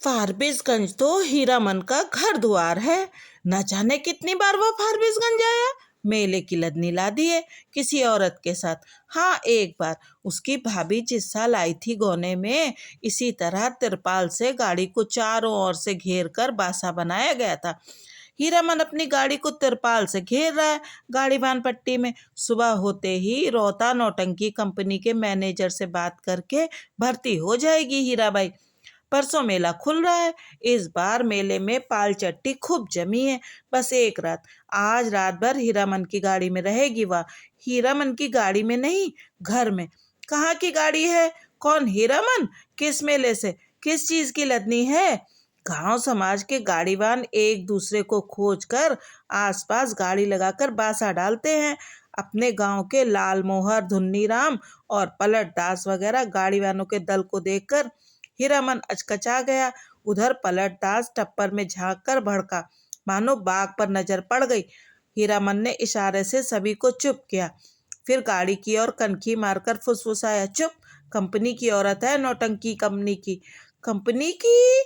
फारबिसगंज तो हीरामन का घर द्वार है। न जाने कितनी बार वह फारबिसगंज आया। मेले की लदनी ला दी है किसी औरत के साथ। हाँ, एक बार उसकी भाभी जिस साल आई थी गोने में, इसी तरह तिरपाल से गाड़ी को चारों ओर से घेर कर बासा बनाया गया था। हीरामन अपनी गाड़ी को तिरपाल से घेर रहा है गाड़ीवान पट्टी में। सुबह होते ही रोता नौटंकी कंपनी के मैनेजर से बात करके भर्ती हो जाएगी हीराबाई। परसों मेला खुल रहा है। इस बार मेले में पाल चट्टी खूब जमी है। बस एक रात, आज रात भर हीरामन की गाड़ी में रहेगी वह। हीरामन की गाड़ी में नहीं, घर में। कहाँ की गाड़ी है? कौन हीरामन? किस मेले से? किस चीज की लदनी है? गांव समाज के गाड़ीवान एक दूसरे को खोज कर आसपास गाड़ी लगाकर बासा डालते हैं। अपने गांव के लाल मोहर, धुन्नी राम और पलट दास वगैरह गाड़ीवानों के दल को देखकर हीरामन अचकचा गया। उधर पलट दास टप्पर में झांक कर भड़का, मानो बाघ पर नजर पड़ गई। हीरामन ने इशारे से सभी को चुप किया, फिर गाड़ी की ओर कनखी मारकर फुसफुसाया, चुप। कंपनी की औरत है, नौटंकी कंपनी की। कंपनी की?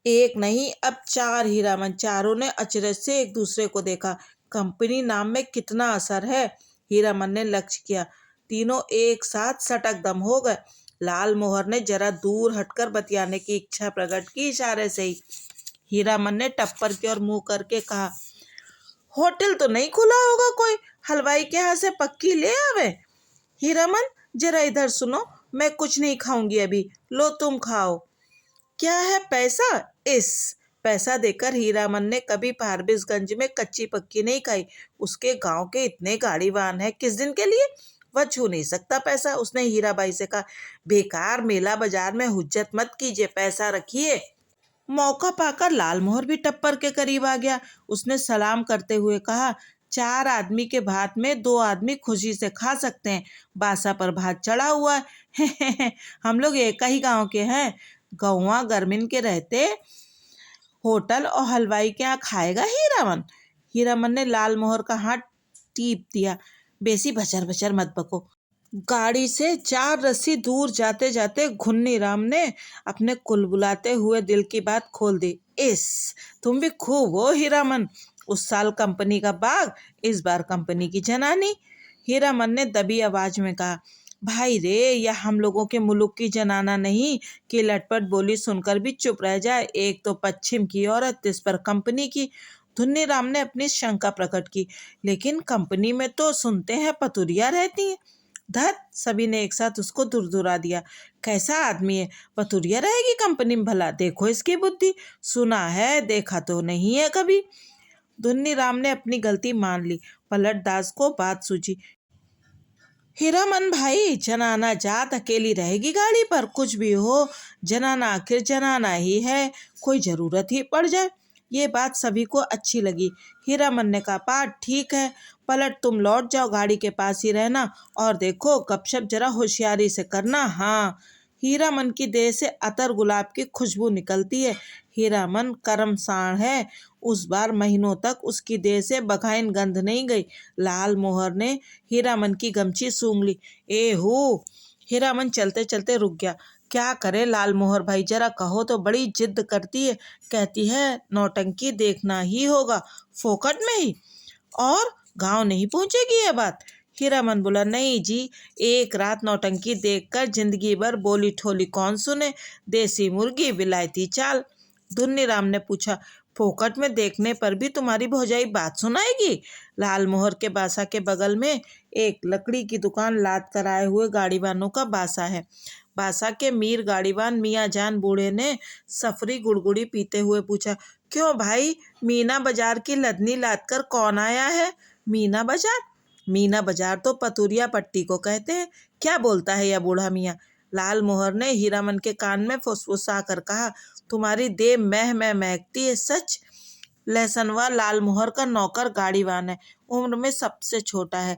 एक नहीं, अब चार। हीरामन चारों ने अचरज से एक दूसरे को देखा। कंपनी नाम में कितना असर है। हीरामन ने लक्ष्य किया। तीनों एक साथ सटक दम हो गए। लाल मोहर ने जरा दूर हटकर बतियाने की इच्छा प्रकट की इशारे से ही। हीरामन ने टप्पर की ओर मुंह करके कहा, होटल तो नहीं खुला होगा कोई? हलवाई के यहाँ से पक्की ले आवे। हीरामन, जरा इधर सुनो, मैं कुछ नहीं खाऊंगी अभी, लो तुम खाओ। क्या है पैसा? इस पैसा देकर हीरामन ने कभी फारबिसगंज में कच्ची पक्की नहीं खाई। उसके गांव के इतने गाड़ीवान हैं, किस दिन के लिए? वह छू नहीं सकता पैसा। उसने हीराबाई से कहा, बेकार मेला बाजार में हुज्जत मत कीजिए, पैसा रखिए। मौका पाकर लाल मोहर भी टप्पर के करीब आ गया। उसने सलाम करते हुए कहा, चार आदमी के भात में दो आदमी खुशी से खा सकते हैं। बासा पर भात चढ़ा हुआ है। हम लोग एक ही गांव के हैं। गौवा गर्मिन के रहते होटल और हलवाई के यहाँ खाएगा हीरामन? हीरामन ने लाल मोहर का हाथ टीप दिया। बेसी भचर भचर मत बको। गाड़ी से चार रस्सी दूर जाते जाते घुन्नी राम ने अपने कुलबुलाते हुए दिल की बात खोल दी। तुम भी खूब हो हीरामन। उस साल कंपनी का बाग, इस बार कंपनी की जनानी। हीरामन ने दबी आवाज में कहा, भाई रे, यह हम लोगों के मुल्क की जनाना नहीं कि लटपट बोली सुनकर भी चुप रह जाए। एक तो पश्चिम की औरत, इस पर कंपनी की। धुन्नी राम ने अपनी शंका प्रकट की, लेकिन कंपनी में तो सुनते हैं पतुरिया रहती है। धत, सभी ने एक साथ उसको दुरदुरा दिया। कैसा आदमी है, पतुरिया रहेगी कंपनी में भला? देखो इसकी बुद्धि। सुना है, देखा तो नहीं है कभी। धुन्नी राम ने अपनी गलती मान ली। पलट दास को बात सूझी। हीरामन भाई, जनाना जात अकेली रहेगी गाड़ी पर? कुछ भी हो, जनाना आखिर जनाना ही है, कोई जरूरत ही पड़ जाए। ये बात सभी को अच्छी लगी। हीरामन ने कहा, बात ठीक है, पलट तुम लौट जाओ, गाड़ी के पास ही रहना, और देखो गपशप जरा होशियारी से करना। हाँ। हीरामन की देह से अतर गुलाब की खुशबू निकलती है। हीरामन कर्मसाण है। उस बार महीनों तक उसकी देह से बघाइन गंध नहीं गई। लाल मोहर ने हीरामन की गमछी सूंघ ली। हु। हीरामन चलते चलते रुक गया। क्या करे लाल मोहर भाई, जरा कहो तो बड़ी जिद करती है। कहती है नौटंकी देखना ही होगा, फोकट में ही। और गांव नहीं पहुंचेगी ये बात? हीरामन बोला, नहीं जी, एक रात नौटंकी देखकर जिंदगी भर बोली ठोली कौन सुने। देसी मुर्गी विलायती चाल। धुन्नी राम ने पूछा, फोकट में देखने पर भी तुम्हारी भौजाई बात सुनाएगी? लाल मोहर के बासा के बगल में एक लकड़ी की दुकान लाद कर आए हुए गाड़ीवानों का बासा है। बासा के मीर गाड़ीवान मियाँ जान बूढ़े ने सफरी गुड़गुड़ी पीते हुए पूछा, क्यों भाई, मीना बाजार की लदनी लाद कर कौन आया है? मीना बाजार? मीना बाजार तो पतुरिया पट्टी को कहते हैं। क्या बोलता है यह बूढ़ा मियाँ? लाल मोहर ने हीरामन के कान में फुसफुसा कर कहा, तुम्हारी देह मह महकती है सच। लहसनवा लाल मोहर का नौकर गाड़ीवान है, उम्र में सबसे छोटा है।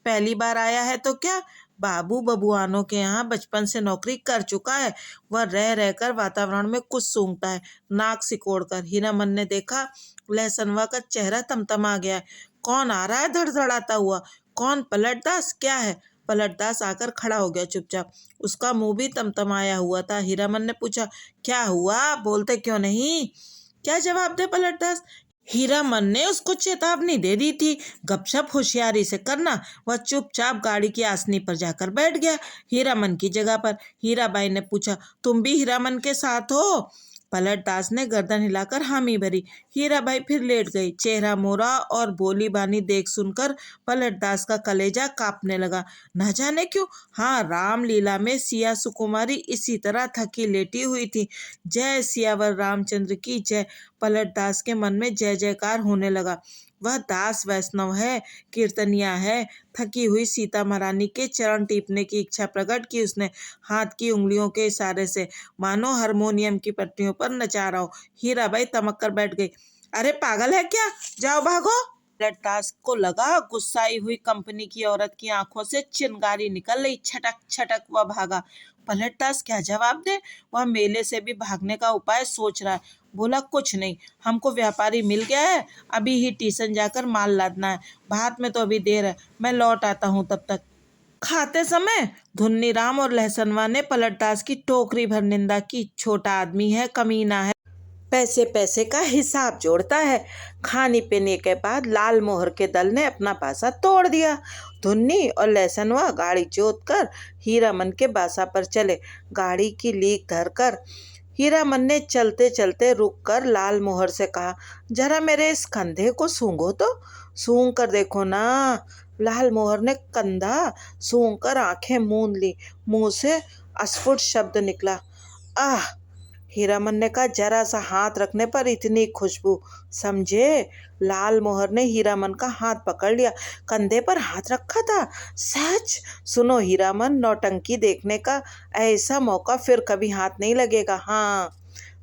पहली बार आया है तो क्या, बाबू बबुआनों के यहाँ बचपन से नौकरी कर चुका है। वह रह रहकर वातावरण में कुछ सूंघता है, नाक सिकोड़कर। हीरामन ने देखा, लहसनवा का चेहरा तमतमा गया है। कौन आ रहा है धड़धड़ाता हुआ? कौन? पलट दास? क्या है? पलटदास आकर खड़ा हो गया चुपचाप। उसका मुंह भी तमतमाया हुआ था। हीरामन ने पूछा, क्या हुआ, बोलते क्यों नहीं? क्या जवाब दे पलटदास? हीरामन ने उसको चेतावनी दे दी थी, गपशप होशियारी से करना। वह चुपचाप गाड़ी की आसनी पर जाकर बैठ गया, हीरामन की जगह पर। हीराबाई ने पूछा, तुम भी हीरामन के साथ हो? पलटदास ने गर्दन हिलाकर हामी भरी। हीराबाई फिर लेट गई। चेहरा मोरा और बोली बानी देख सुनकर पलटदास का कलेजा कांपने लगा। न जाने क्यों, हाँ, रामलीला में सिया सुकुमारी इसी तरह थकी लेटी हुई थी। जय सियावर रामचंद्र की जय। पलटदास के मन में जय जयकार होने लगा। वह दास वैष्णव है, कीर्तनिया है। थकी हुई सीता महारानी के चरण टीपने की इच्छा प्रकट की उसने, हाथ की उंगलियों के इशारे से, मानो हारमोनियम की पट्टियों पर नचा रहा हो। हीराबाई तमक कर बैठ गई। अरे पागल है क्या, जाओ भागो। पलटदास को लगा गुस्साई हुई कंपनी की औरत की आंखों से चिंगारी निकल रही। छटक छटक वह भागा। पलटदास क्या जवाब दे? वह मेले से भी भागने का उपाय सोच रहा है। बोला, कुछ नहीं, हमको व्यापारी मिल गया है, अभी ही स्टेशन जाकर माल लादना है। भारत में तो अभी देर है, मैं लौट आता हूँ तब तक। खाते समय धुन्नीराम और लहसनवा ने पलटदास की टोकरी भर निंदा की। छोटा आदमी है, कमीना है, पैसे पैसे का हिसाब जोड़ता है। खाने पीने के बाद लाल मोहर के दल ने अपना पासा तोड़ दिया। धुन्नी और लहसनवा गाड़ी जोत कर हीरामन के बासा पर चले। गाड़ी की लीक धरकर हीरामन ने चलते चलते रुक कर लाल मोहर से कहा, जरा मेरे इस कंधे को सूंघो तो, सूंघ कर देखो ना। लाल मोहर ने कंधा सूंघ कर आंखें मूंद ली। मुंह से अस्फुट शब्द निकला, आह। हीरामन ने कहा, जरा सा हाथ रखने पर इतनी खुशबू, समझे? लाल मोहर ने हीरामन का हाथ पकड़ लिया। कंधे पर हाथ रखा था? सच? सुनो हीरामन, नौटंकी देखने का ऐसा मौका फिर कभी हाथ नहीं लगेगा। हाँ,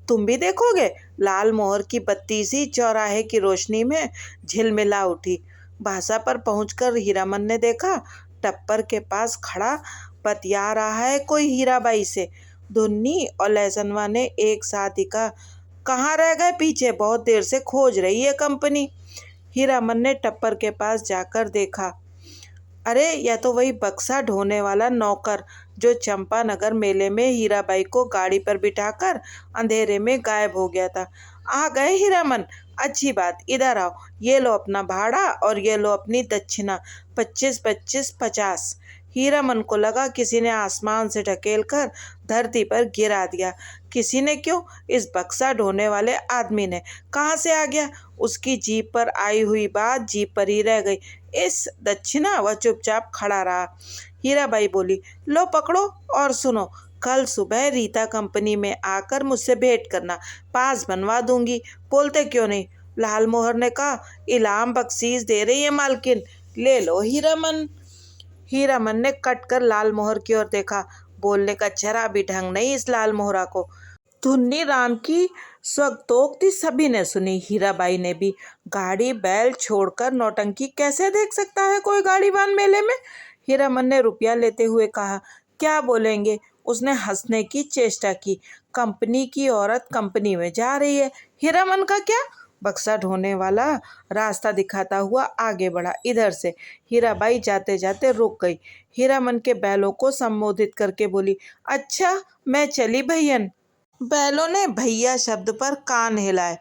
तुम भी देखोगे? लाल मोहर की बत्ती सी चौराहे की रोशनी में झिलमिला उठी। भाषा पर पहुंचकर हीरामन ने देखा, टप्पर के पास खड़ा बतिया रहा है कोई हीराबाई से। धुन्नी और लहसनवा ने एक साथ ही कहा, कहाँ रह गए पीछे, बहुत देर से खोज रही है कंपनी। हीरामन ने टप्पर के पास जाकर देखा, अरे यह तो वही बक्सा ढोने वाला नौकर जो चंपानगर मेले में हीराबाई को गाड़ी पर बिठाकर अंधेरे में गायब हो गया था। आ गए हीरामन, अच्छी बात, इधर आओ, ये लो अपना भाड़ा और ये लो अपनी दक्षिणा, 25-25-50। हीरामन को लगा किसी ने आसमान से ढकेल कर धरती पर गिरा दिया। किसी ने क्यों, इस बक्सा ढोने वाले आदमी ने। कहाँ से आ गया? उसकी जीप पर आई हुई बात जीप पर ही रह गई। इस दक्षिणा। वह चुपचाप खड़ा रहा। हीराबाई बोली, लो पकड़ो और सुनो, कल सुबह रीता कंपनी में आकर मुझसे भेंट करना, पास बनवा दूंगी। बोलते क्यों नहीं? लाल मोहर ने कहा, इनाम बख्शीश दे रही है मालकिन, ले लो हीरामन। हीरामन ने कट कर लाल मोहर की ओर देखा। बोलने का जरा भी ढंग नहीं इस लाल मोहरा को। धुन्नी राम की स्वगतोक्ति सभी ने सुनी, हीराबाई ने भी। गाड़ी बैल छोड़कर नौटंकी कैसे देख सकता है कोई गाड़ीवान मेले में? हीरामन ने रुपया लेते हुए कहा, क्या बोलेंगे? उसने हंसने की चेष्टा की। कंपनी की औरत कंपनी में जा रही है, हीरामन का क्या? बक्सा ढोने वाला रास्ता दिखाता हुआ आगे बढ़ा। इधर से। हीराबाई जाते जाते रुक गई। हीरामन के बैलों को संबोधित करके बोली, अच्छा मैं चली भैयन। बैलों ने भैया शब्द पर कान हिलाए।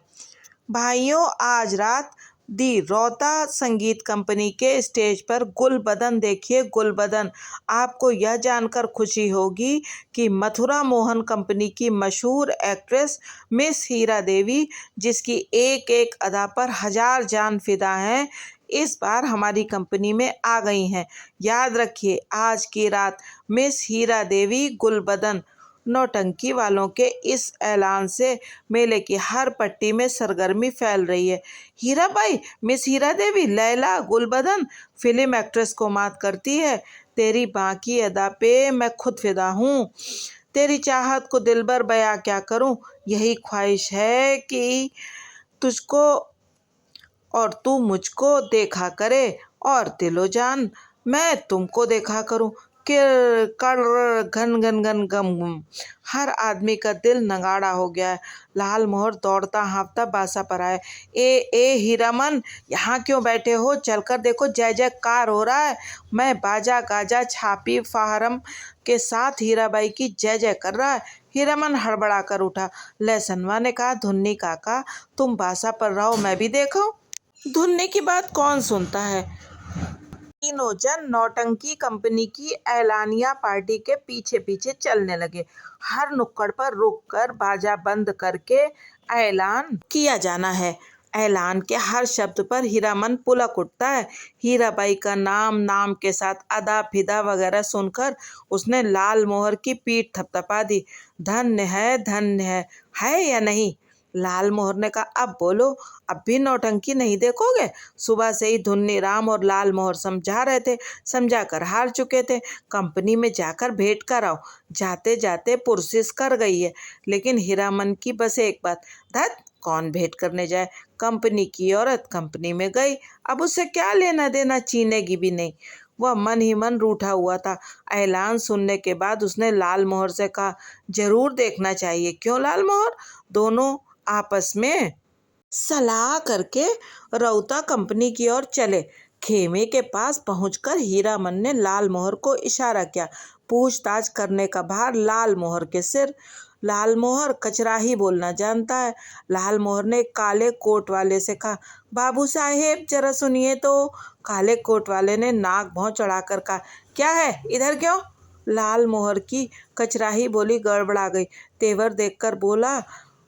भाइयों, आज रात दी रौता संगीत कंपनी के स्टेज पर गुलबदन देखिए, गुलबदन। आपको यह जानकर खुशी होगी कि मथुरा मोहन कंपनी की मशहूर एक्ट्रेस मिस हीरा देवी, जिसकी एक एक अदा पर 1000 जान फिदा हैं, इस बार हमारी कंपनी में आ गई हैं। याद रखिए, आज की रात मिस हीरा देवी गुलबदन। नौटंकी वालों के इस ऐलान से मेले की हर पट्टी में सरगर्मी फैल रही है। हीराबाई, मिस हीरा देवी, लैला, गुलबदन फिल्म एक्ट्रेस को मात करती है। तेरी बाकी अदा पे मैं खुद फिदा हूँ। तेरी चाहत को दिलबर बयां क्या करूँ। यही ख्वाहिश है कि तुझको और तू मुझको देखा करे और दिलो जान मैं तुमको देखा करूं। किर कर घन घन घन गम गुम। हर आदमी का दिल नगाड़ा हो गया है। लाल मोहर दौड़ता हाँफता बासा पर आया। ए हीरामन, यहाँ क्यों बैठे हो? चलकर देखो, जय जयकार हो रहा है। मैं बाजा गाजा छापी फाहरम के साथ हीराबाई की जय जय कर रहा है। हीरामन हड़बड़ा कर उठा। लहसनवा ने कहा, धुन्नी काका, तुम बासा पर रहो, मैं भी देखूं। धुन्नी की बात कौन सुनता है। तीनों जन नौटंकी कंपनी की एलानिया पार्टी के पीछे पीछे चलने लगे। हर नुक्कड़ पर रुककर बाजा बंद करके ऐलान किया जाना है। ऐलान के हर शब्द पर हीरामन पुलक उठता है। हीराबाई का नाम नाम के साथ अदा फिदा वगैरह सुनकर उसने लाल मोहर की पीठ थपथपा दी। धन्य है या नहीं? लाल मोहर ने कहा, अब बोलो, अब भी नौटंकी नहीं देखोगे? सुबह से ही धुन्नी राम और लाल मोहर समझा रहे थे, समझा कर हार चुके थे। कंपनी में जाकर भेंट कर आओ। जाते जाते पुरसिस कर गई है। लेकिन हीरामन की बस एक बात, धत, कौन भेंट करने जाए? कंपनी की औरत कंपनी में गई, अब उससे क्या लेना देना, चीनेगी भी नहीं। वह मन ही मन रूठा हुआ था। ऐलान सुनने के बाद उसने लाल मोहर से कहा, जरूर देखना चाहिए। क्यों लाल मोहर? दोनों आपस में सलाह करके रौता कंपनी की ओर चले। खेमे के पास पहुंचकर हीरामन ने लाल मोहर को इशारा किया। पूछताछ करने का भार लाल मोहर के सिर। लाल मोहर कचराही बोलना जानता है। लाल मोहर ने काले कोट वाले से कहा, बाबू साहेब जरा सुनिए तो। काले कोट वाले ने नाक भौं चढ़ाकर कहा, क्या है, इधर क्यों? लाल मोहर की कचराही बोली गड़बड़ा गई। तेवर देखकर बोला,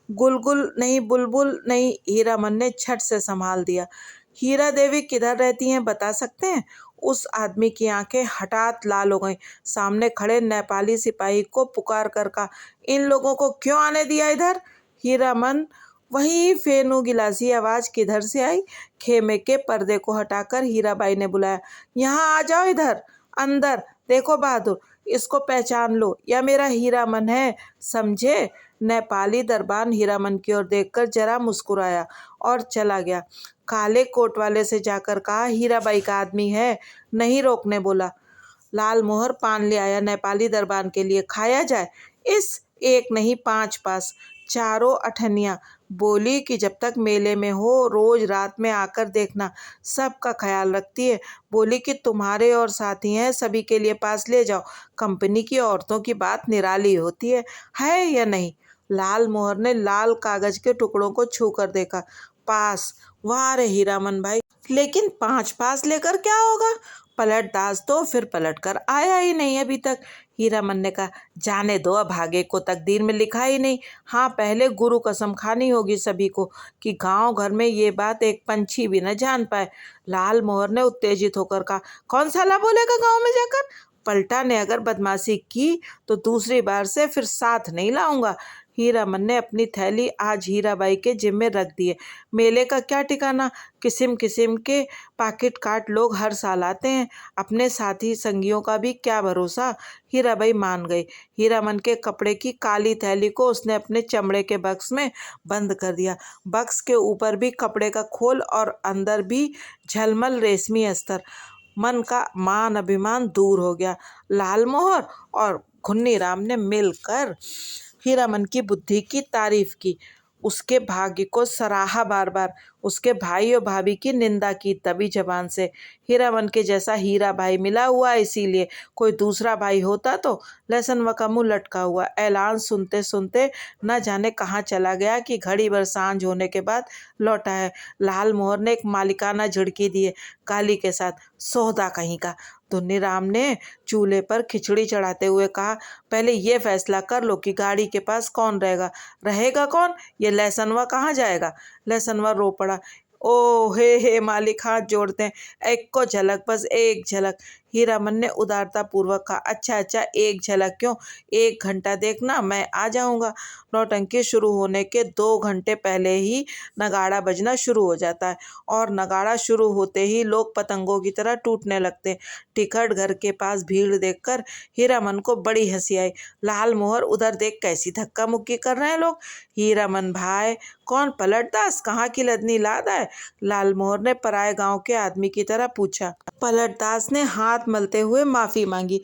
गुलगुल नहीं, बुलबुल नहीं। हीरामन ने झट से संभाल दिया। हीरा देवी किधर रहती हैं, बता सकते हैं? उस आदमी की आंखें हठात लाल हो गईं। सामने खड़े नेपाली सिपाही को पुकार कर कहा, इन लोगों को क्यों आने दिया इधर? हीरामन, वही फेनू गिलासी आवाज किधर से आई? खेमे के पर्दे को हटाकर हीराबाई ने बुलाया, यहाँ आ जाओ, इधर अंदर देखो बहादुर, इसको पहचान लो, यह मेरा हीरामन है, समझे? नेपाली दरबान हीरामन की ओर देखकर जरा मुस्कुराया और चला गया। काले कोट वाले से जाकर कहा, हीराबाई का आदमी है, नहीं रोकने बोला। लाल मोहर पान ले आया, नेपाली दरबान के लिए खाया जाए। इस एक नहीं, 5 पास, चारों अठनिया। बोली कि जब तक मेले में हो रोज रात में आकर देखना, सबका ख्याल रखती है। बोली कि तुम्हारे और साथी हैं, सभी के लिए पास ले जाओ। कंपनी की औरतों की बात निराली होती है या नहीं? लाल मोहर ने लाल कागज के टुकड़ों को छू कर देखा। पास? वाह रे हीरामन भाई, लेकिन 5 पास लेकर क्या होगा? पलट दास तो फिर पलट कर आया ही नहीं अभी तक। हीरामन ने कहा, जाने दो, अब भागे को तकदीर में लिखा ही नहीं। हाँ, पहले गुरु कसम खानी होगी सभी को कि गांव घर में ये बात एक पंछी भी न जान पाए। लाल मोहर ने उत्तेजित होकर कहा, कौन साला बोलेगा गांव में जाकर? पलटा ने अगर बदमाशी की तो दूसरी बार से फिर साथ नहीं लाऊंगा। हीरामन ने अपनी थैली आज हीराबाई के जिम्मे रख दिए। मेले का क्या ठिकाना, किस्म किस्म के पाकिट काट लोग हर साल आते हैं, अपने साथी संगियों का भी क्या भरोसा। हीराबाई मान गई। हीरामन के कपड़े की काली थैली को उसने अपने चमड़े के बक्स में बंद कर दिया। बक्स के ऊपर भी कपड़े का खोल और अंदर भी झलमल रेशमी अस्तर। मन का मान अभिमान दूर हो गया। लाल मोहर और घुन्नी राम ने मिलकर हीरामन की बुद्धि की तारीफ की, उसके भाग्य को सराहा बार बार, उसके भाई और भाभी की निंदा की दबी जबान से। हीरामन के जैसा हीरा भाई मिला हुआ, इसीलिए। कोई दूसरा भाई होता तो? लहसनवा का मुंह लटका हुआ ऐलान सुनते सुनते न जाने कहाँ चला गया कि घड़ी भर सांझ होने के बाद लौटा है। लाल मोहर ने एक मालिकाना झिड़की दी है, गाली के साथ, सौदा कहीं का। धुन्नी राम ने चूल्हे पर खिचड़ी चढ़ाते हुए कहा, पहले ये फैसला कर लो कि गाड़ी के पास कौन रहेगा। रहेगा कौन? ये लहसनवा कहाँ जाएगा? लहसनवा रो पड़ा। ओ हे मालिक, हाथ जोड़ते हैं, एक को झलक, बस एक झलक। हीरामन ने उदारता पूर्वक कहा, अच्छा, एक झलक क्यों, 1 घंटा देखना, मैं आ जाऊंगा। नौटंकी शुरू होने के 2 घंटे पहले ही नगाड़ा बजना शुरू हो जाता है और नगाड़ा शुरू होते ही लोग पतंगों की तरह टूटने लगते हैं। टिकट घर के पास भीड़ देखकर हीरामन को बड़ी हंसी आई। लाल मोहर, उधर देख कैसी धक्का मुक्की कर रहे हैं लोग। हीरामन भाई, कौन पलटदास, कहाँ की लदनी लाद है? लाल मोहर ने पराए गांव के आदमी की तरह पूछा। पलटदास ने हाथ मलते हुए माफी मांगी।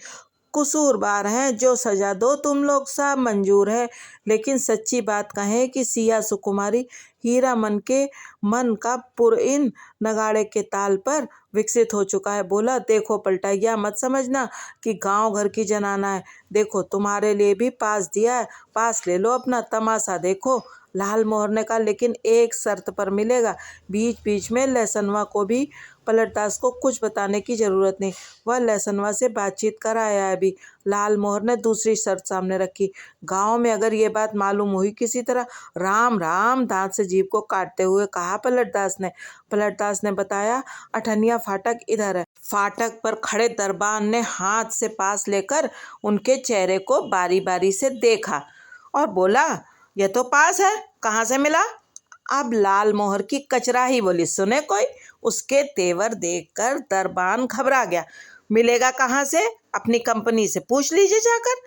कसूरवार हैं, जो सजा दो तुम लोग सब मंजूर है। लेकिन सच्ची बात कहें कि सिया सुकुमारी हीरामन के मन का पुरइन नगाड़े के ताल पर विकसित हो चुका है। बोला, देखो पलटाइया, मत समझना कि गांव घर की जनाना है। देखो तुम्हारे लिए भी पास दिया है, पास ले लो, अपना तमाशा देखो। लाल मोहर ने कहा, लेकिन एक शर्त पर मिलेगा। बीच बीच में लहसनवा को भी पलटदास को कुछ बताने की जरूरत नहीं, वह लहसनवा से बातचीत कर आया है अभी। लाल मोहर ने दूसरी शर्त सामने रखी, गांव में अगर ये बात मालूम हुई किसी तरह, राम राम, दांत से जीभ को काटते हुए कहा पलटदास ने। पलटदास ने बताया, अठनिया फाटक इधर है। फाटक पर खड़े दरबान ने हाथ से पास लेकर उनके चेहरे को बारी बारी से देखा और बोला, यह तो पास है, कहाँ से मिला? अब लाल मोहर की कचराही बोली सुने कोई। उसके तेवर देखकर दरबान घबरा गया। मिलेगा कहाँ से? अपनी कंपनी से पूछ लीजिए जाकर।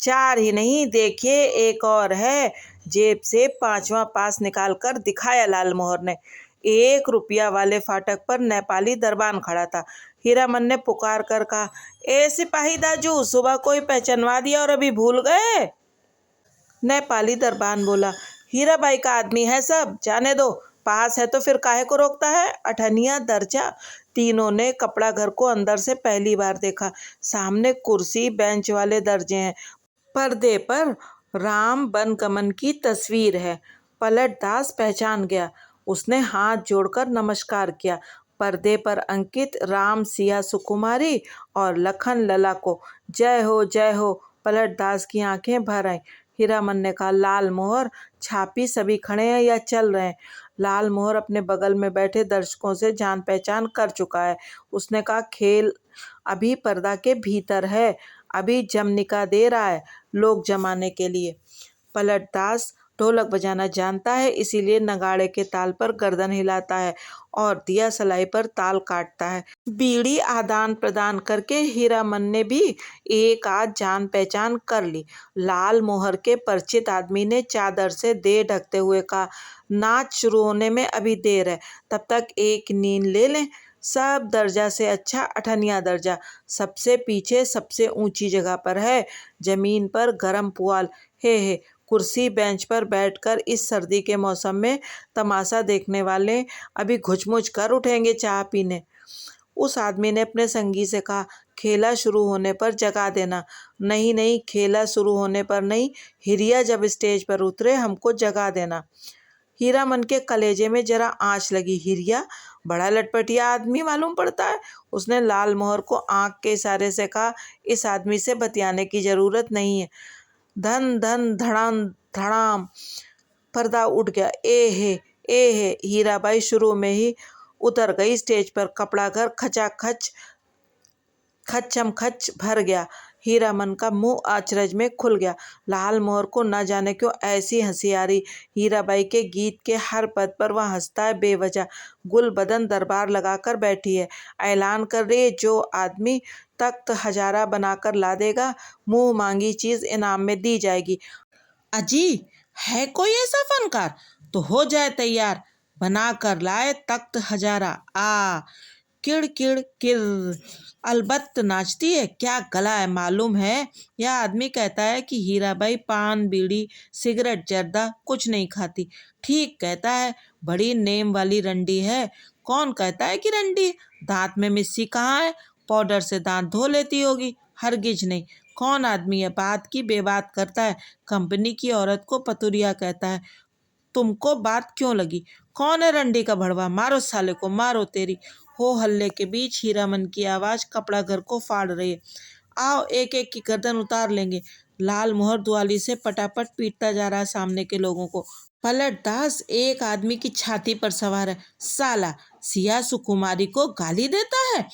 चार ही नहीं, देखिए एक और है। जेब से 5वां पास निकाल कर दिखाया लाल मोहर ने। 1 रुपया वाले फाटक पर नेपाली दरबान खड़ा था। हीरामन ने पुकार कर कहा, ए सिपाही दाजू, सुबह कोई पहचानवा दिया और अभी भूल गए? नेपाली दरबान बोला, हीराबाई का आदमी है सब, जाने दो, पास है तो फिर काहे को रोकता है? अठनिया दर्जा। तीनों ने कपड़ा घर को अंदर से पहली बार देखा। सामने कुर्सी बेंच वाले दर्जे हैं, पर्दे पर राम बनगमन की तस्वीर है। पलटदास पहचान गया। उसने हाथ जोड़कर नमस्कार किया। पर्दे पर अंकित राम सिया सुकुमारी और लखन लला को जय हो जय हो। पलटदास की आंखें भर आईं। हीरामन ने कहा, लाल मोहर, छापी सभी खड़े हैं या चल रहे हैं? लाल मोहर अपने बगल में बैठे दर्शकों से जान पहचान कर चुका है। उसने कहा, खेल अभी पर्दा के भीतर है, अभी जमनिका दे रहा है लोग जमाने के लिए। पलटदास ढोलक बजाना जानता है, इसीलिए नगाड़े के ताल पर गर्दन हिलाता है और दिया सलाई पर ताल काटता है। बीड़ी आदान प्रदान करके हीरामन ने भी एक आध जान पहचान कर ली। लाल मोहर के परिचित आदमी ने चादर से देह ढकते हुए कहा, नाच शुरू होने में अभी देर है, तब तक एक नींद ले लें। सब दर्जा से अच्छा अठनिया दर्जा सबसे पीछे सबसे ऊंची जगह पर है। जमीन पर गरम पुआल, हे कुर्सी बेंच पर बैठकर इस सर्दी के मौसम में तमाशा देखने वाले अभी घुचमुच कर उठेंगे चाय पीने। उस आदमी ने अपने संगी से कहा, खेला शुरू होने पर जगा देना। नहीं नहीं, खेला शुरू होने पर नहीं, हिरिया जब स्टेज पर उतरे हमको जगा देना। हीरामन के कलेजे में जरा आंच लगी। हिरिया बड़ा लटपटिया आदमी मालूम पड़ता है। उसने लाल मोहर को आंख के इशारे से कहा, इस आदमी से बतियाने की जरूरत नहीं है। धन धन धड़ाम धड़ाम पर्दा उठ गया। ए हे, हीराबाई शुरू में ही उतर गई स्टेज पर। कपड़ा घर खचाखच खच्चम खच भर गया। हीरामन का मुंह अचरज में खुल गया। लाल मोहर को न जाने क्यों ऐसी हंसी आ रही। हीराबाई के गीत के हर पद पर वह हंसता है बेवजह। गुल बदन दरबार लगाकर बैठी है, ऐलान कर रही है, जो आदमी तख्त हजारा बनाकर ला देगा, मुंह मांगी चीज इनाम में दी जाएगी। अजी, है कोई ऐसा फनकार तो हो जाए तैयार, बना कर लाए तख्त हजारा। आ किड़ किड़ किर, अलबत्त नाचती है, क्या गला है मालूम है। यह आदमी कहता है कि हीराबाई पान बीड़ी सिगरेट जर्दा कुछ नहीं खाती। ठीक कहता है, बड़ी नेम वाली रंडी है। कौन कहता है कि रंडी? दांत में मिस्सी कहाँ है? पाउडर से दांत धो लेती होगी। हरगिज नहीं। कौन आदमी है बात की बेबात करता है? कंपनी की औरत को पतुरिया कहता है। तुमको बात क्यों लगी? कौन है रंडी का भड़वा? मारो साले को, मारो। तेरी हो हल्ले के बीच हीरामन की आवाज कपड़ा घर को फाड़ रही है। आओ, एक एक की गर्दन उतार लेंगे। लाल मोहर दुआली से पटापट पीटता जा रहा है सामने के लोगों को। पलटदास एक आदमी की छाती पर सवार है। साला सिया सुकुमारी को गाली देता है।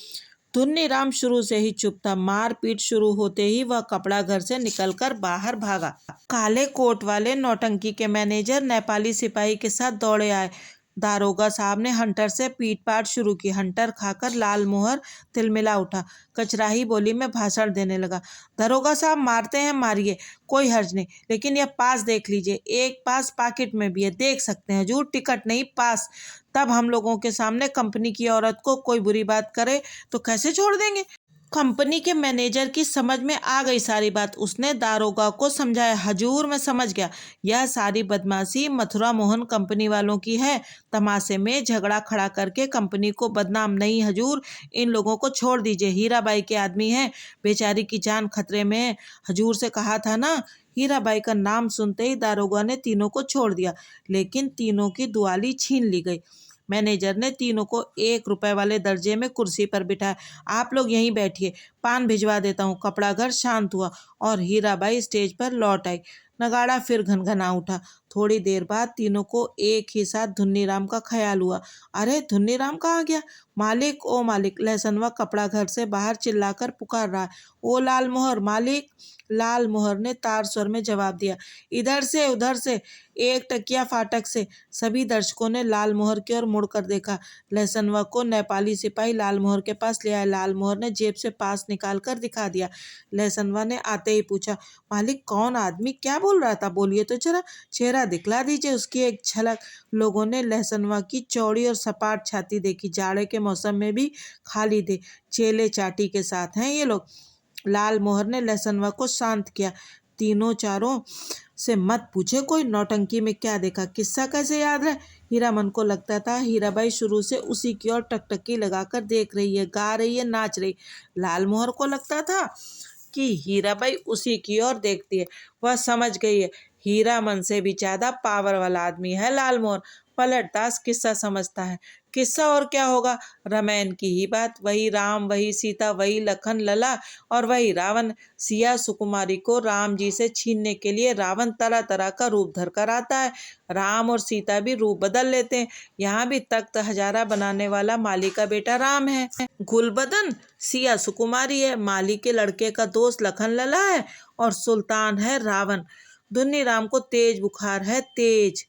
धुन्नीराम शुरू से ही चुप था। मारपीट शुरू होते ही वह कपड़ा घर से निकलकर बाहर भागा। काले कोट वाले नौटंकी के मैनेजर नेपाली सिपाही के साथ दौड़े आए। दारोगा साहब ने हंटर से पीटपाट शुरू की। हंटर खाकर लाल मोहर तिलमिला उठा। कचराही बोली में भाषण देने लगा। दारोगा साहब, मारते हैं मारिए, कोई हर्ज नहीं, लेकिन यह पास देख लीजिए, एक पास पॉकेट में भी है, देख सकते हैं हजूर, टिकट नहीं पास। तब हम लोगों के सामने कंपनी की औरत को कोई बुरी बात करे तो कैसे छोड़ देंगे? कंपनी के मैनेजर की समझ में आ गई सारी बात। उसने दारोगा को समझाया, हजूर मैं समझ गया, यह सारी बदमाशी मथुरा मोहन कंपनी वालों की है। तमाशे में झगड़ा खड़ा करके कंपनी को बदनाम नहीं हजूर, इन लोगों को छोड़ दीजिए, हीराबाई के आदमी हैं, बेचारी की जान खतरे में है, हजूर से कहा था ना। हीराबाई का नाम सुनते ही दारोगा ने तीनों को छोड़ दिया, लेकिन तीनों की दुआली छीन ली गई। मैनेजर ने तीनों को 1 रुपए वाले दर्जे में कुर्सी पर बिठाया। आप लोग यहीं बैठिए, पान भिजवा देता हूँ। कपड़ा घर शांत हुआ और हीराबाई स्टेज पर लौट आई। नगाड़ा फिर घनघना उठा। थोड़ी देर बाद तीनों को एक ही साथ धुन्नीराम का ख्याल हुआ। अरे धुन्नीराम कहाँ गया? मालिक ओ मालिक, लहसनवा कपड़ा घर से बाहर चिल्लाकर पुकार रहा है। ओ लाल मोहर मालिक। लाल मोहर ने तार स्वर में जवाब दिया, इधर से उधर से, एक टकिया फाटक से। सभी दर्शकों ने लाल मोहर की ओर मुड़कर देखा। लहसनवा को नेपाली सिपाही लाल मोहर के पास ले आए। लाल मोहर ने जेब से पास निकाल कर दिखा दिया। लहसनवा ने आते ही पूछा, मालिक कौन आदमी क्या बोल रहा था? बोलिए तो जरा, चेहरा दिखला दीजिए उसकी एक झलक। लोगों ने लहसनवा की चौड़ी और सपाट छाती देखी। जाड़े के मौसम में भी खाली थे, चेले चाटी के साथ हैं ये लोग। लाल मोहर ने लहसनवा को शांत किया। तीनों चारों से मत पूछे कोई नौटंकी में क्या देखा, किस्सा कैसे याद रहे। हीरामन को लगता था हीराबाई शुरू से उसी की ओर टकटकी लगाकर देख रही है, गा रही है, नाच रही। लाल मोहर को लगता था कि हीराबाई उसी की ओर देखती है। वह समझ गई है, हीरामन से भी ज्यादा पावर वाला आदमी है लाल मोहर। पलटदास किस्सा समझता है। किस्सा और क्या होगा, रामायण की ही बात। वही राम, वही सीता, वही लखन लला और वही रावण। सिया सुकुमारी को राम जी से छीनने के लिए रावण तरह तरह का रूप धर कर आता है। राम और सीता भी रूप बदल लेते हैं। यहाँ भी तख्त हजारा बनाने वाला माली का बेटा राम है, गुलबदन सिया सुकुमारी है, माली के लड़के का दोस्त लखन लला है और सुल्तान है रावण। धुन्नी राम को तेज बुखार है, तेज।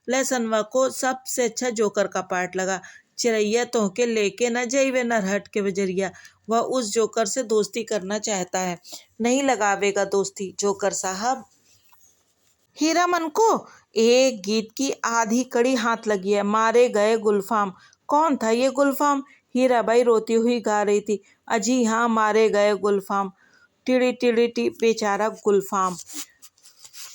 लहसनवा को सबसे अच्छा जोकर का पार्ट लगा। चिरैया तो के लेके न जाइवे नरहट के वजरिया। वह उस जोकर से दोस्ती करना चाहता है। नहीं लगावेगा दोस्ती जोकर साहब। हीरामन को एक गीत की आधी कड़ी हाथ लगी है, मारे गए गुलफाम। कौन था ये गुलफाम? हीराबाई रोती हुई गा रही थी, अजी हाँ मारे गए गुलफाम, टिड़ी टिड़ी टी बेचारा गुलफाम।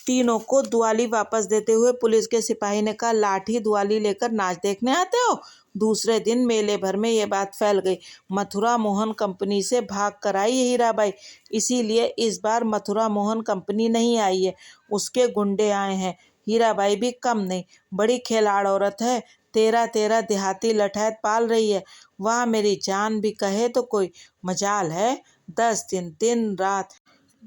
तीनों को दुआली वापस देते हुए पुलिस के सिपाही ने कहा, लाठी दुआली लेकर नाच देखने आते हो? दूसरे दिन मेले भर में ये बात फैल गई। मथुरा मोहन कंपनी से भाग कर आई है हीराबाई, इसीलिए इस बार मथुरा मोहन कंपनी नहीं आई है, उसके गुंडे आए हैं। हीराबाई भी कम नहीं, बड़ी खिलाड़ औरत है। 13 देहाती लठैत पाल रही है। वाह मेरी जान भी कहे तो कोई मजाल है। 10 दिन दिन रात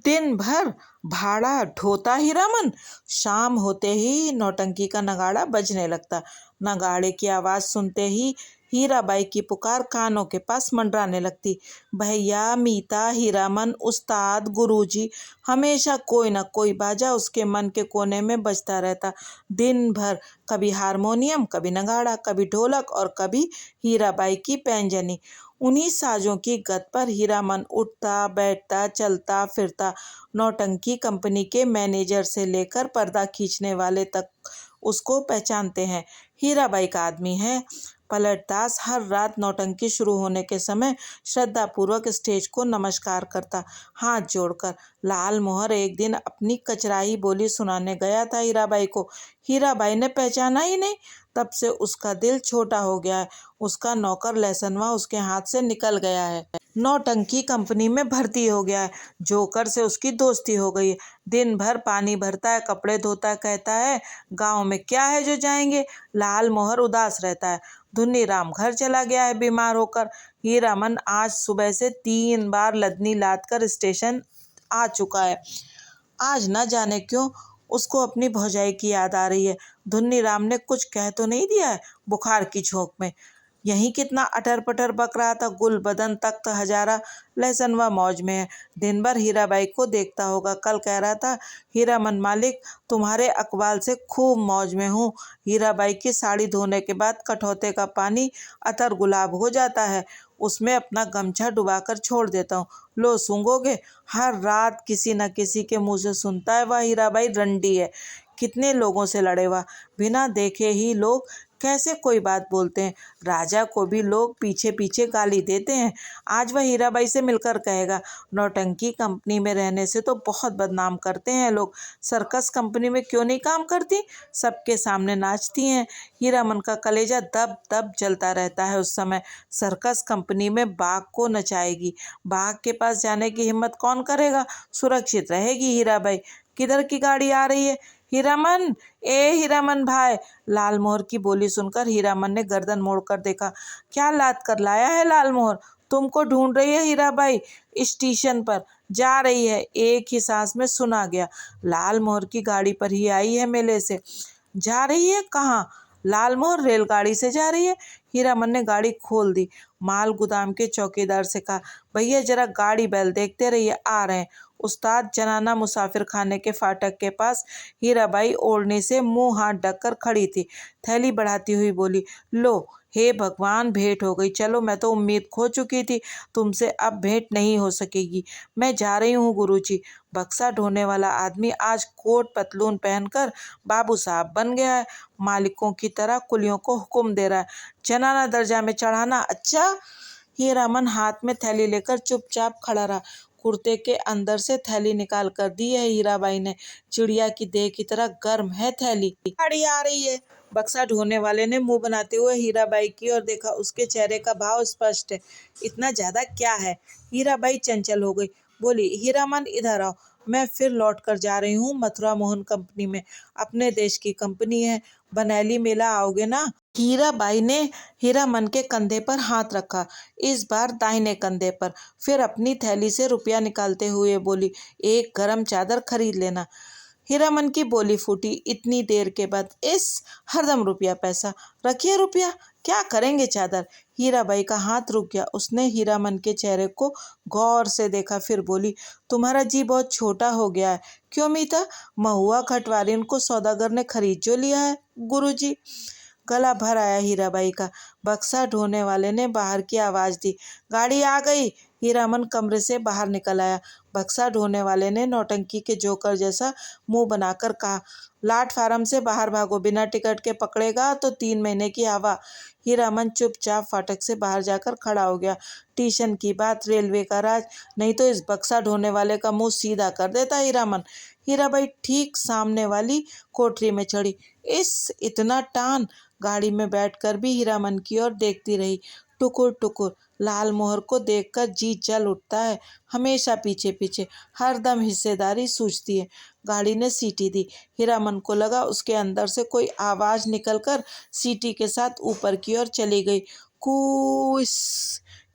दिन भर भाड़ा ढोता हीरामन। शाम होते ही नौटंकी का नगाड़ा बजने लगता। नगाड़े की आवाज सुनते ही हीराबाई की पुकार कानों के पास मंडराने लगती। भैया, मीता, हीरामन, उस्ताद, गुरुजी, हमेशा कोई ना कोई बाजा उसके मन के कोने में बजता रहता। दिन भर कभी हारमोनियम, कभी नगाड़ा, कभी ढोलक और कभी हीराबाई की पैंजनी। उन्हीं साजों की गत पर हीरामन उठता बैठता चलता फिरता। नौटंकी कंपनी के मैनेजर से लेकर पर्दा खींचने वाले तक उसको पहचानते हैं, हीराबाई का आदमी है। पलटदास हर रात नौटंकी शुरू होने के समय श्रद्धापूर्वक स्टेज को नमस्कार करता, हाथ जोड़कर। लाल मोहर एक दिन अपनी कचराई बोली सुनाने गया था हीराबाई को। हीराबाई ने पहचाना ही नहीं। तब से उसका दिल छोटा हो गया है। उसका नौकर लहसनवा उसके हाथ से निकल गया है। नौटंकी कंपनी में भर्ती हो गया है। जोकर से उसकी दोस्ती हो गई है। दिन भर पानी भरता है, कपड़े धोता है, कहता है गांव में क्या है जो जाएंगे। लाल मोहर उदास रहता है। धुन्नी राम घर चला गया है बीमार होकर। हीरामन आज सुबह से 3 बार लदनी लाद कर स्टेशन आ चुका है। आज न जाने क्यों उसको अपनी भौजाई की याद आ रही है। धुन्नी राम ने कुछ कह तो नहीं दिया है बुखार की झोंक में? यही कितना अटर पटर बक रहा था। गुल बदन तख्त हजारा लहसनवा मौज में है, दिन भर हीराबाई को देखता होगा। कल कह रहा था, हीरामन मालिक तुम्हारे अकबाल से खूब मौज में हूँ। हीराबाई की साड़ी धोने के बाद कठौते का पानी अतर गुलाब हो जाता है, उसमें अपना गमछा डुबाकर छोड़ देता हूँ। लो सूंघोगे? हर रात किसी न किसी के मुंह से सुनता है वह हीराबाई रंडी है, कितने लोगों से लड़े हुआ, बिना देखे ही लोग कैसे कोई बात बोलते हैं। राजा को भी लोग पीछे पीछे गाली देते हैं। आज वह हीराबाई से मिलकर कहेगा, नौटंकी कंपनी में रहने से तो बहुत बदनाम करते हैं लोग। सर्कस कंपनी में क्यों नहीं काम करती, सबके सामने नाचती हैं। हीरामन का कलेजा दब दब जलता रहता है उस समय। सर्कस कंपनी में बाघ को नचाएगी, बाघ के पास जाने की हिम्मत कौन करेगा। सुरक्षित रहेगी हीराबाई। किधर की गाड़ी आ रही है। हीरामन, ए हीरामन भाई। लालमोहर की बोली सुनकर हीरामन ने गर्दन मोड़कर देखा। क्या लाद कर लाया है लालमोहर, तुमको ढूंढ रही है हीराबाई, स्टेशन पर जा रही है। एक ही सांस में सुना गया। लालमोहर की गाड़ी पर ही आई है मेले से। जा रही है कहाँ। लालमोहर रेलगाड़ी से जा रही है। हीरामन ने गाड़ी खोल दी। माल गुदाम के चौकीदार से कहा, भैया जरा गाड़ी बैल देखते रहिए, आ रहे हैं। उस्ताद जनाना मुसाफिर खाने के फाटक के पास हीराबाई ओढ़ने से मुंह हाथ ढककर खड़ी थी। थैली बढ़ाती हुई बोली, लो हे भगवान, भेंट हो गई। चलो, मैं तो उम्मीद खो चुकी थी, तुमसे अब भेंट नहीं हो सकेगी। मैं जा रही हूँ गुरुजी। बक्सा ढोने वाला आदमी आज कोट पतलून पहनकर बाबू साहब बन गया है। मालिकों की तरह कुलियों को हुक्म दे रहा है, जनाना दर्जा में चढ़ाना। अच्छा। हीरामन हाथ में थैली लेकर चुपचाप खड़ा रहा। कुर्ते के अंदर से थैली निकाल कर दी है हीराबाई ने। चिड़िया की देह की तरह गर्म है थैली। गाड़ी आ रही है। बक्सा ढोने वाले ने मुंह बनाते हुए हीराबाई की ओर देखा। उसके चेहरे का भाव स्पष्ट है। इतना ज्यादा क्या है। हीराबाई चंचल हो गई, बोली, हीरामन इधर आओ, मैं फिर लौट कर जा रही हूँ मथुरा मोहन कंपनी में। अपने देश की कंपनी है। बनैली मेला आओगे ना। हीराबाई ने हीरामन के कंधे पर हाथ रखा, इस बार दाहिने कंधे पर। फिर अपनी थैली से रुपया निकालते हुए बोली, एक गरम चादर खरीद लेना। हीरामन की बोली फूटी। इतनी देर के बाद इस हरदम रुपया पैसा। रखिए रुपया, क्या करेंगे चादर। हीराबाई का हाथ रुक गया। उसने हीरामन के चेहरे को गौर से देखा, फिर बोली, तुम्हारा जी बहुत छोटा हो गया है। क्यों मीता। महुआ खटवारिन को सौदागर ने खरीद जो लिया है गुरुजी। गला भर आया हीराबाई का। बक्सा ढोने वाले ने बाहर की आवाज दी, गाड़ी आ गई। हीरामन कमरे से बाहर निकल आया। बक्सा ढोने वाले ने नौटंकी के जोकर जैसा मुंह बनाकर कहा, प्लेटफार्म से बाहर भागो, बिना टिकट के पकड़ेगा तो 3 महीने की हवा। हीरामन चुपचाप फाटक से बाहर जाकर खड़ा हो गया। स्टेशन की बात, रेलवे का राज, नहीं तो इस बक्सा ढोने वाले का मुंह सीधा कर देता हीरामन। हीराबाई ठीक सामने वाली कोठरी में चढ़ी। इतना टान। गाड़ी में बैठकर भी हीरामन की ओर देखती रही। टुकुर टुकुर। लालमोहर को देखकर जी जल उठता है। हमेशा पीछे पीछे, हरदम हिस्सेदारी सूझती है। गाड़ी ने सीटी दी। हीरामन को लगा उसके अंदर से कोई आवाज निकलकर सीटी के साथ ऊपर की ओर चली गई। कूस,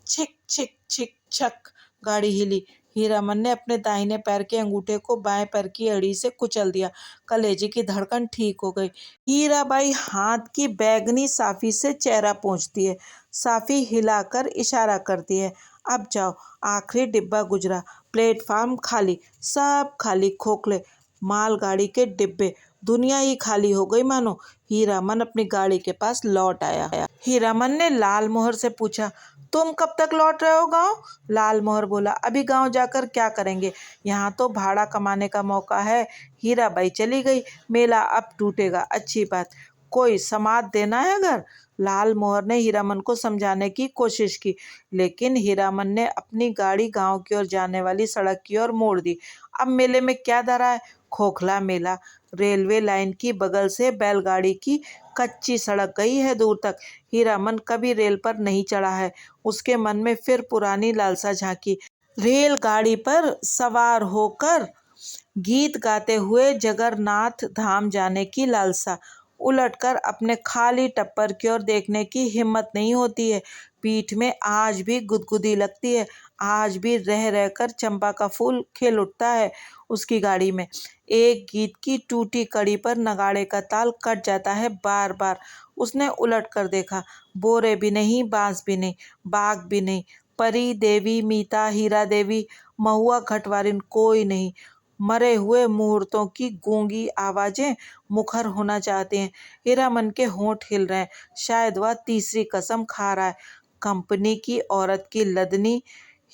छिक छिक छिक छक। गाड़ी हिली। हीरामन ने अपने दाहिने पैर के अंगूठे को बाएं पैर की एड़ी से कुचल दिया। कलेजे की धड़कन ठीक हो गई। हीराबाई हाथ की बैगनी साफी से चेहरा पोंछती है। साफी हिलाकर इशारा करती है, अब जाओ। आखिरी डिब्बा गुजरा। प्लेटफार्म खाली, सब खाली, खोखले मालगाड़ी के डिब्बे। दुनिया ही खाली हो गई मानो। हीरामन अपनी गाड़ी के पास लौट आया। हीरामन ने लालमोहर से पूछा, तुम कब तक लौट रहे हो गांव। लालमोहर बोला, अभी गांव जाकर क्या करेंगे, यहाँ तो भाड़ा कमाने का मौका है। हीराबाई चली गई, मेला अब टूटेगा। अच्छी बात, कोई समाद देना है अगर। लालमोहर ने हीरामन को समझाने की कोशिश की, लेकिन हीरामन ने अपनी गाड़ी गांव की ओर जाने वाली सड़क की ओर मोड़ दी। अब मेले में क्या धरा है, खोखला मेला। रेलवे लाइन की बगल से बैलगाड़ी की कच्ची सड़क गई है दूर तक। हीरामन कभी रेल पर नहीं चढ़ा है। उसके मन में फिर पुरानी लालसा झांकी। रेलगाड़ी पर सवार होकर गीत गाते हुए जगन्नाथ धाम जाने की लालसा। उलटकर अपने खाली टप्पर की ओर देखने की हिम्मत नहीं होती है। पीठ में आज भी गुदगुदी लगती है। आज भी रह रहकर चंपा का फूल खिल उठता है उसकी गाड़ी में। एक गीत की टूटी कड़ी पर नगाड़े का ताल कट जाता है बार बार। उसने उलट कर देखा। बोरे भी नहीं, बांस भी नहीं, बाग भी नहीं, परी देवी, मीता, हीरा देवी, महुआ घटवारिन, कोई नहीं। मरे हुए मुहूर्तों की गूंगी आवाजें मुखर होना चाहते हैं। हीरामन के होंठ हिल रहे हैं। शायद वह तीसरी कसम खा रहा है। कंपनी की औरत की लदनी।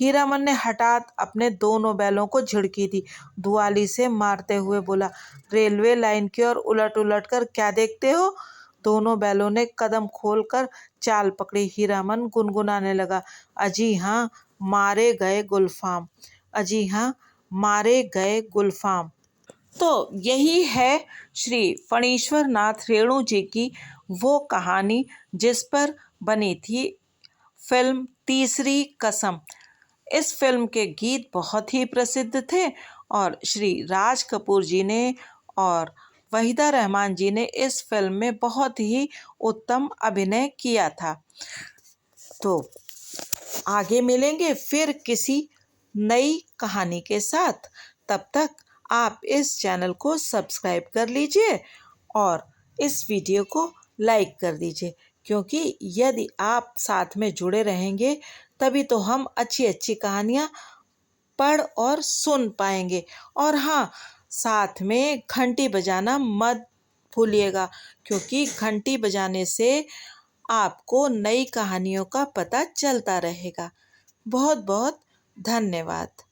हीरामन ने हठात अपने दोनों बैलों को झिड़की दी। दुआली से मारते हुए बोला, रेलवे लाइन की ओर उलट उलट कर क्या देखते हो। दोनों बैलों ने कदम खोलकर चाल पकड़ी। हीरामन गुनगुनाने लगा, अजी हाँ मारे गए गुलफाम, अजी हाँ मारे गए गुलफाम। तो यही है श्री फणीश्वर नाथ रेणु जी की वो कहानी जिस पर बनी थी फिल्म तीसरी कसम। इस फिल्म के गीत बहुत ही प्रसिद्ध थे और श्री राज कपूर जी ने और वहीदा रहमान जी ने इस फिल्म में बहुत ही उत्तम अभिनय किया था। तो आगे मिलेंगे फिर किसी नई कहानी के साथ। तब तक आप इस चैनल को सब्सक्राइब कर लीजिए और इस वीडियो को लाइक कर दीजिए, क्योंकि यदि आप साथ में जुड़े रहेंगे तभी तो हम अच्छी अच्छी कहानियाँ पढ़ और सुन पाएंगे। और हाँ, साथ में घंटी बजाना मत भूलिएगा, क्योंकि घंटी बजाने से आपको नई कहानियों का पता चलता रहेगा। बहुत बहुत धन्यवाद।